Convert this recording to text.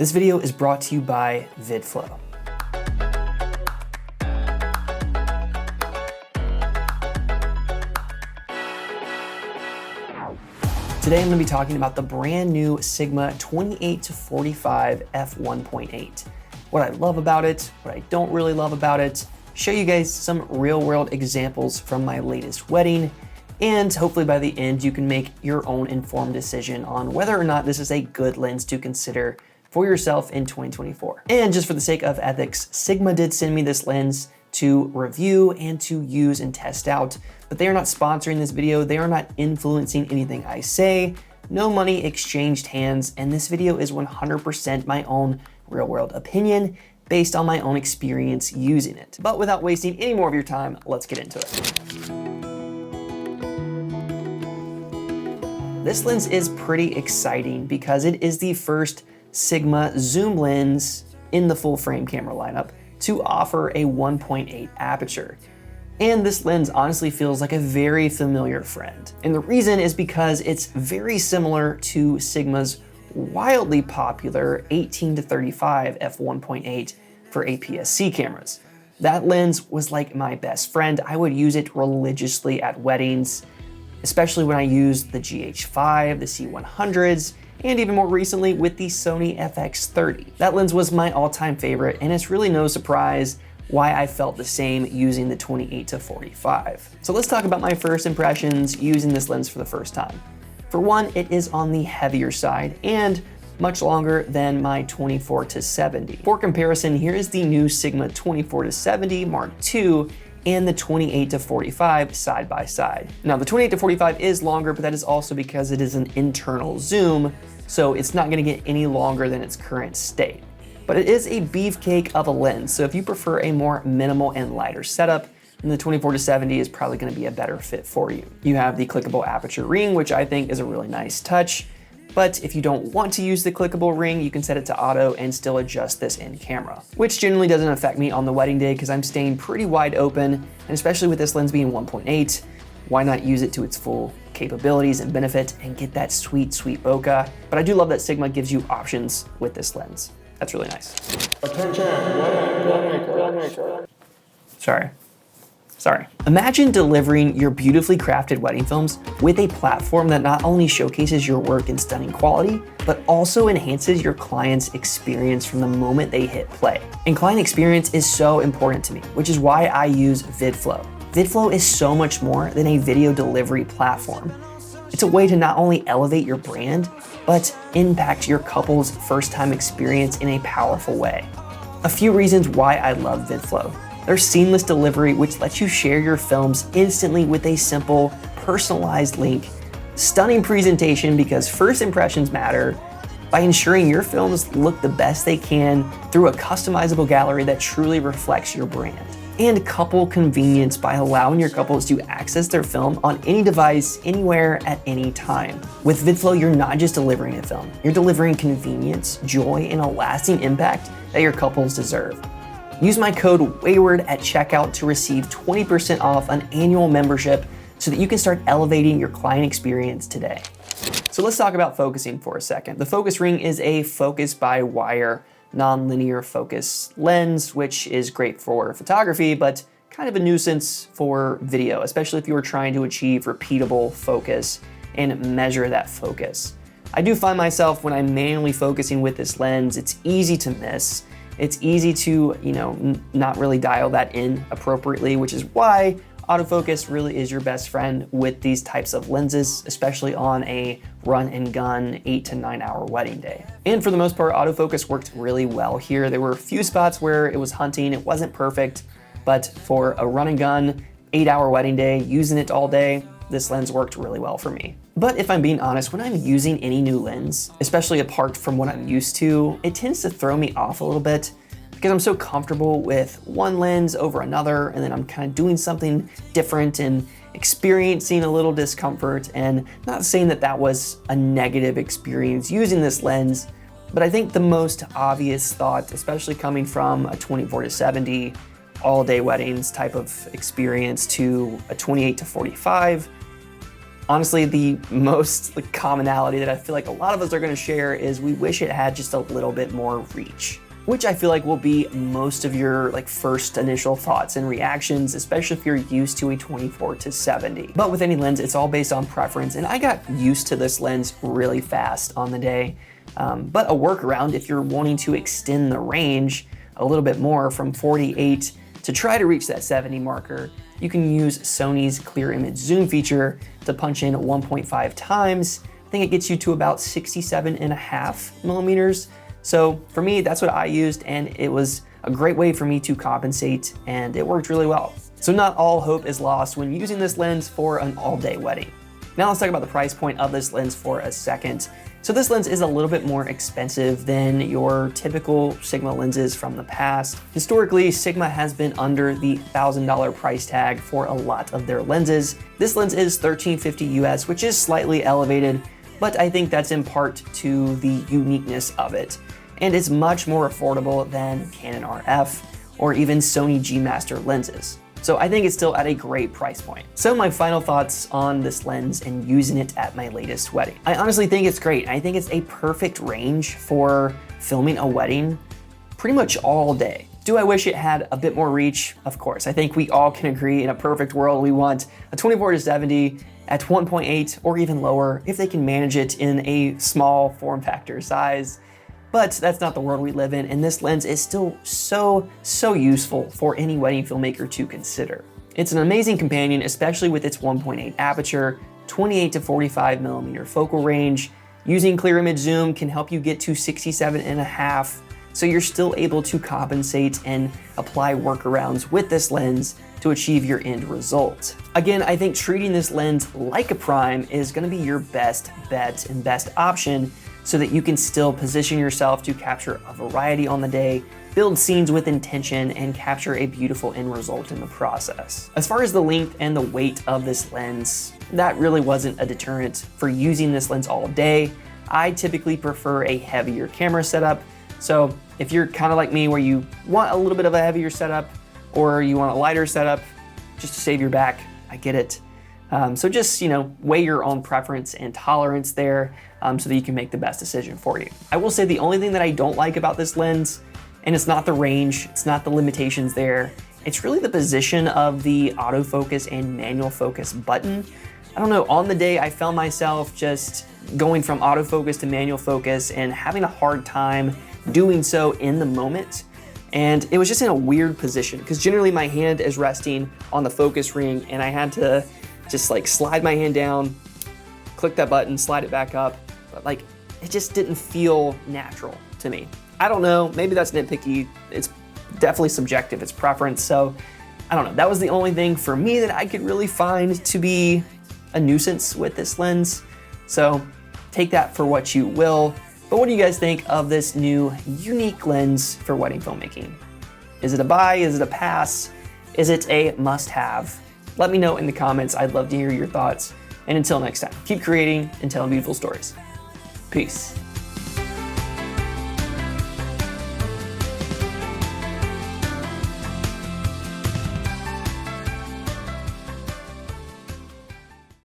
This video is brought to you by VidFlow. Today I'm going to be talking about the brand new Sigma 28-45 f1.8. What I love about it, what I don't really love about it, show you guys some real world examples from my latest wedding, and hopefully by the end you can make your own informed decision on whether or not this is a good lens to consider for yourself in 2024. And just for the sake of ethics, Sigma did send me this lens to review and to use and test out, but they are not sponsoring this video. They are not influencing anything I say. No money exchanged hands, and this video is 100% my own real world opinion based on my own experience using it. But without wasting any more of your time, let's get into it. This lens is pretty exciting because it is the first Sigma zoom lens in the full frame camera lineup to offer a 1.8 aperture. And this lens honestly feels like a very familiar friend. And the reason is because it's very similar to Sigma's wildly popular 18-35 f1.8 for APS-C cameras. That lens was like my best friend. I would use it religiously at weddings, especially when I used the GH5, the C100s, and even more recently with the Sony FX30. That lens was my all-time favorite, and it's really no surprise why I felt the same using the 28-45. So let's talk about my first impressions using this lens for the first time. For one, it is on the heavier side and much longer than my 24-70. For comparison, here is the new Sigma 24-70 Mark II and the 28-45 side by side. Now the 28-45 is longer, but that is also because it is an internal zoom, so it's not gonna get any longer than its current state. But it is a beefcake of a lens, so if you prefer a more minimal and lighter setup, then the 24-70 is probably gonna be a better fit for you. You have the clickable aperture ring, which I think is a really nice touch. But if you don't want to use the clickable ring, you can set it to auto and still adjust this in camera, which generally doesn't affect me on the wedding day because I'm staying pretty wide open, and especially with this lens being 1.8, why not use it to its full capabilities and benefit and get that sweet, sweet bokeh. But I do love that Sigma gives you options with this lens. That's really nice. Attention, Sorry. Imagine delivering your beautifully crafted wedding films with a platform that not only showcases your work in stunning quality, but also enhances your client's experience from the moment they hit play. And client experience is so important to me, which is why I use VidFlow. VidFlow is so much more than a video delivery platform. It's a way to not only elevate your brand, but impact your couple's first-time experience in a powerful way. A few reasons why I love VidFlow. There's seamless delivery, which lets you share your films instantly with a simple, personalized link. Stunning presentation, because first impressions matter, by ensuring your films look the best they can through a customizable gallery that truly reflects your brand. And couple convenience, by allowing your couples to access their film on any device, anywhere, at any time. With VidFlow, you're not just delivering a film, you're delivering convenience, joy, and a lasting impact that your couples deserve. Use my code WAYWARD at checkout to receive 20% off an annual membership so that you can start elevating your client experience today. So let's talk about focusing for a second. The focus ring is a focus by wire non-linear focus lens, which is great for photography, but kind of a nuisance for video, especially if you were trying to achieve repeatable focus and measure that focus. I do find myself when I'm manually focusing with this lens, it's easy to miss. It's easy to, not really dial that in appropriately, which is why autofocus really is your best friend with these types of lenses, especially on a run and gun 8 to 9 hour wedding day. And for the most part, autofocus worked really well here. There were a few spots where it was hunting, it wasn't perfect, but for a run and gun 8-hour wedding day, using it all day, this lens worked really well for me. But if I'm being honest, when I'm using any new lens, especially apart from what I'm used to, it tends to throw me off a little bit because I'm so comfortable with one lens over another, and then I'm kind of doing something different and experiencing a little discomfort. And not saying that that was a negative experience using this lens, but I think the most obvious thought, especially coming from a 24-70 all-day weddings type of experience to a 28-45, Honestly, the most commonality that I feel like a lot of us are gonna share is we wish it had just a little bit more reach, which I feel like will be most of your first initial thoughts and reactions, especially if you're used to a 24-70. But with any lens, it's all based on preference, and I got used to this lens really fast on the day. But a workaround, if you're wanting to extend the range a little bit more from 48 to try to reach that 70 marker, you can use Sony's clear image zoom feature to punch in 1.5 times. I think it gets you to about 67.5 millimeters. So for me, that's what I used, and it was a great way for me to compensate, and it worked really well. So not all hope is lost when using this lens for an all-day wedding. Now let's talk about the price point of this lens for a second. So this lens is a little bit more expensive than your typical Sigma lenses from the past. Historically, Sigma has been under the $1,000 price tag for a lot of their lenses. This lens is $1,350 US, which is slightly elevated, but I think that's in part to the uniqueness of it. And it's much more affordable than Canon RF or even Sony G Master lenses. So I think it's still at a great price point. So my final thoughts on this lens and using it at my latest wedding. I honestly think it's great. I think it's a perfect range for filming a wedding pretty much all day. Do I wish it had a bit more reach? Of course. I think we all can agree in a perfect world we want a 24-70 at 1.8 or even lower if they can manage it in a small form factor size. But that's not the world we live in, and this lens is still so useful for any wedding filmmaker to consider. It's an amazing companion, especially with its 1.8 aperture, 28 to 45 millimeter focal range. Using clear image zoom can help you get to 67.5, so you're still able to compensate and apply workarounds with this lens to achieve your end result. Again, I think treating this lens like a prime is gonna be your best bet and best option so that you can still position yourself to capture a variety on the day, build scenes with intention, and capture a beautiful end result in the process. As far as the length and the weight of this lens, that really wasn't a deterrent for using this lens all day. I typically prefer a heavier camera setup, so if you're kind of like me where you want a little bit of a heavier setup or you want a lighter setup just to save your back, I get it. So just, weigh your own preference and tolerance there so that you can make the best decision for you. I will say the only thing that I don't like about this lens, and it's not the range, it's not the limitations there, it's really the position of the autofocus and manual focus button. I don't know, on the day I found myself just going from autofocus to manual focus and having a hard time doing so in the moment. And it was just in a weird position because generally my hand is resting on the focus ring and I had to just slide my hand down, click that button, slide it back up. But it just didn't feel natural to me. I don't know, maybe that's nitpicky. It's definitely subjective, it's preference. So I don't know, that was the only thing for me that I could really find to be a nuisance with this lens. So take that for what you will. But what do you guys think of this new unique lens for wedding filmmaking? Is it a buy? Is it a pass? Is it a must-have? Let me know in the comments. I'd love to hear your thoughts. And until next time, keep creating and telling beautiful stories. Peace.